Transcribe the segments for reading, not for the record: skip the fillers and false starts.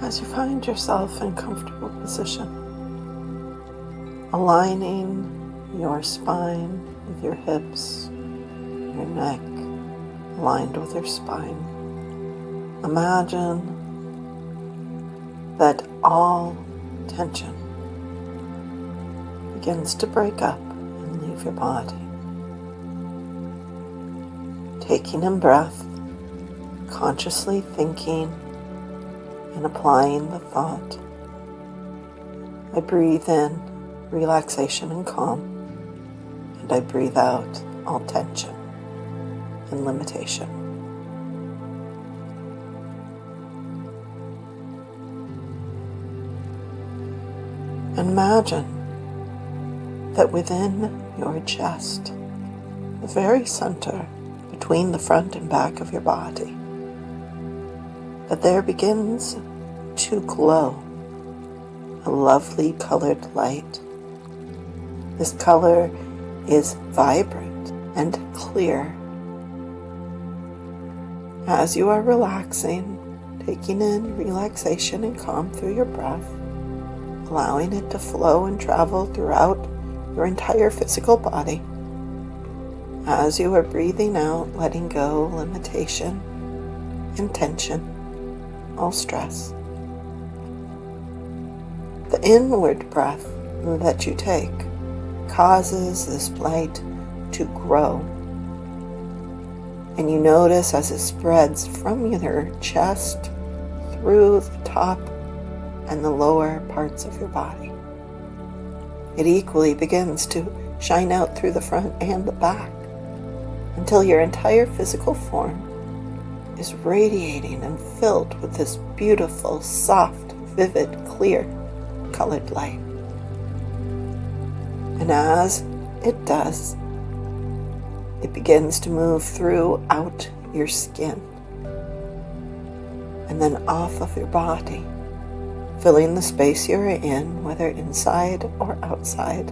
As you find yourself in comfortable position, aligning your spine with your hips, your neck aligned with your spine, imagine that all tension begins to break up and leave your body. Taking in breath, consciously thinking and applying the thought. I breathe in relaxation and calm, and I breathe out all tension and limitation. And imagine that within your chest, the very center between the front and back of your body, that there begins to glow a lovely colored light. This color is vibrant and clear. As you are relaxing, taking in relaxation and calm through your breath, allowing it to flow and travel throughout your entire physical body. As you are breathing out, letting go limitation and tension, all stress. The inward breath that you take causes this light to grow. And you notice as it spreads from your chest through the top and the lower parts of your body. It equally begins to shine out through the front and the back until your entire physical form is radiating and filled with this beautiful, soft, vivid, clear colored light. And as it does, it begins to move throughout your skin and then off of your body, filling the space you're in, whether inside or outside.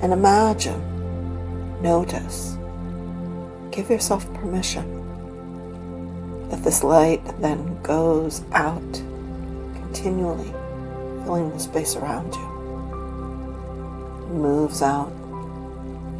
And imagine, notice, give yourself permission that this light then goes out continually, filling the space around you. It moves out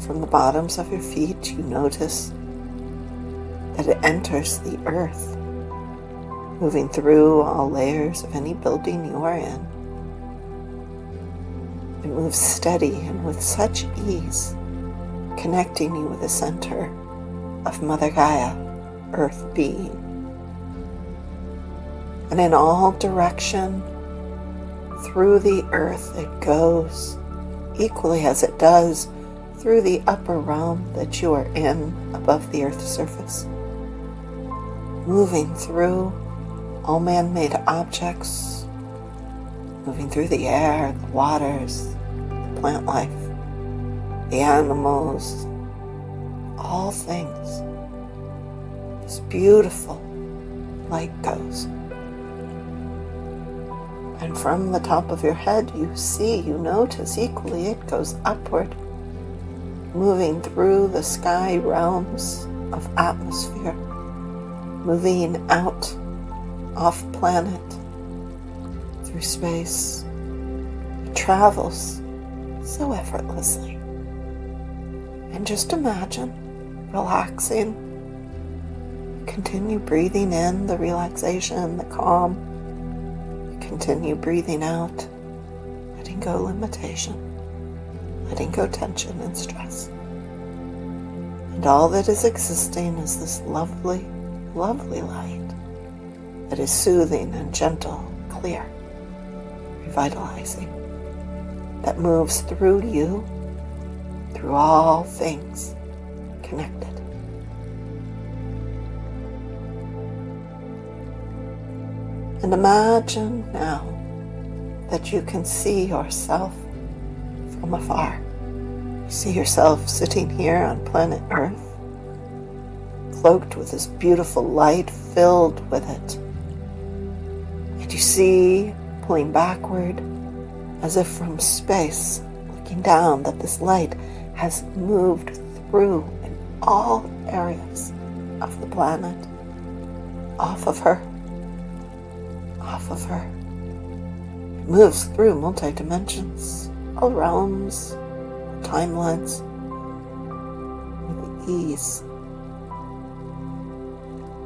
from the bottoms of your feet. You notice that it enters the earth, moving through all layers of any building you are in. It moves steady and with such ease, connecting you with the center of Mother Gaia, Earth being. And in all direction through the earth it goes, equally as it does through the upper realm that you are in above the earth's surface, moving through all man-made objects, moving through the air, the waters, the plant life, the animals, all things. This beautiful light goes. And from the top of your head you notice equally it goes upward, moving through the sky realms of atmosphere, moving out off planet, through space. It travels so effortlessly. And just imagine relaxing. Continue breathing in the relaxation, the calm. Continue breathing out, letting go limitation, letting go tension and stress. And all that is existing is this lovely, lovely light that is soothing and gentle, clear, revitalizing, that moves through you, through all things connected. And imagine now that you can see yourself from afar. You see yourself sitting here on planet Earth, cloaked with this beautiful light, filled with it. And you see, pulling backward, as if from space, looking down, that this light has moved through in all areas of the planet, off of her, off of her. It moves through multi-dimensions, all realms, timelines, with ease.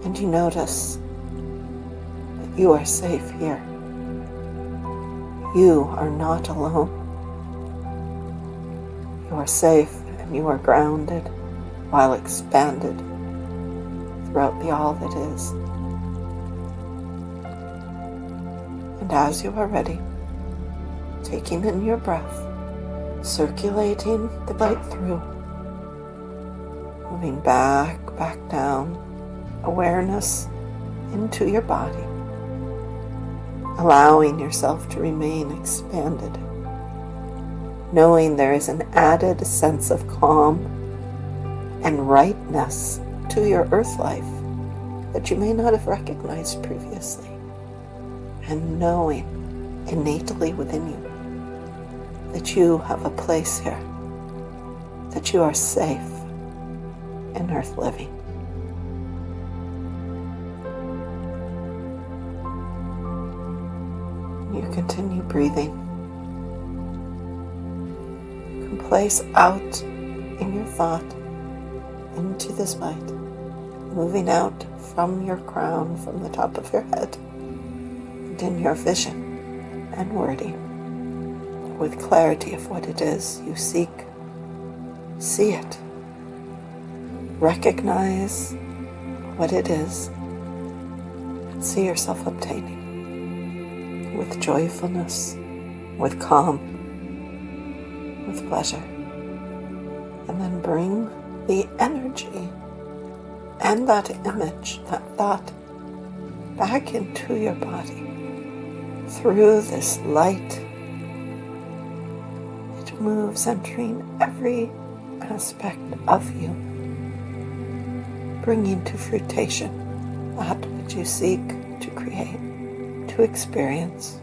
And you notice that you are safe here. You are not alone. You are safe and you are grounded while expanded throughout the all that is. And as you are ready, taking in your breath, circulating the light through, moving back down, awareness into your body, allowing yourself to remain expanded, knowing there is an added sense of calm and rightness to your earth life that you may not have recognized previously, and knowing innately within you that you have a place here, that you are safe in earth living. You continue breathing. You can place out in your thought into this light, moving out from your crown, from the top of your head, and in your vision and wording, with clarity of what it is you seek. See it. Recognize what it is, and see yourself obtaining with joyfulness, with calm, with pleasure. And then bring the energy and that image, that thought, back into your body through this light. It moves, entering every aspect of you, bringing to fruition that which you seek to create, to experience,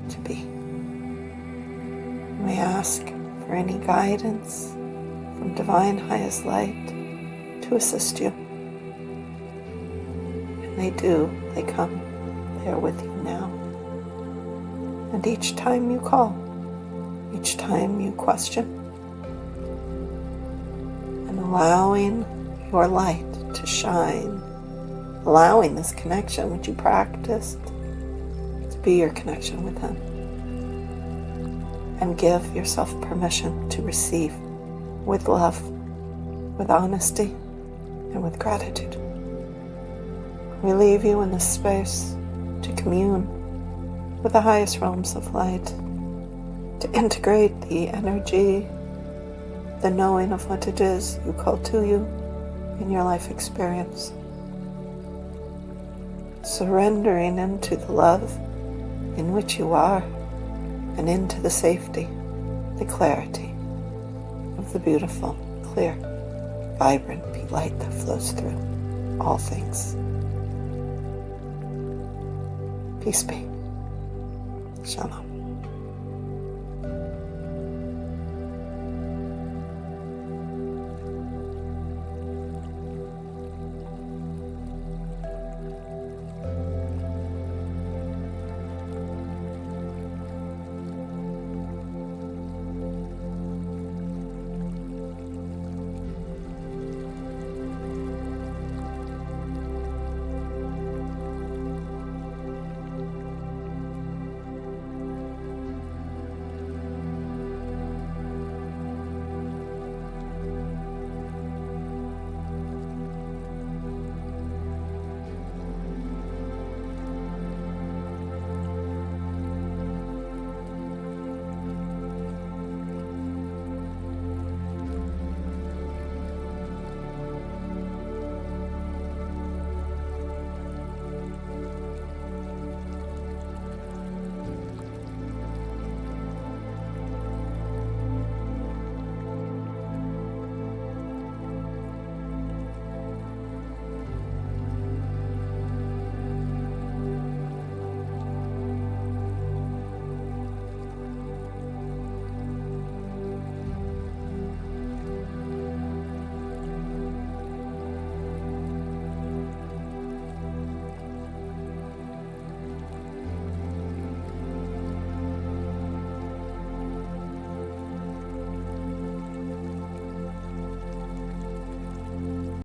to be. You may ask for any guidance from Divine Highest Light to assist you. And they do, they come, they are with you now. And each time you call, each time you question, and allowing your light to shine, allowing this connection which you practiced to be your connection with Him. And give yourself permission to receive with love, with honesty, and with gratitude. We leave you in this space to commune with the highest realms of light, to integrate the energy, the knowing of what it is you call to you in your life experience. Surrendering into the love in which you are, and into the safety, the clarity of the beautiful, clear, vibrant light that flows through all things. Peace be. Shalom.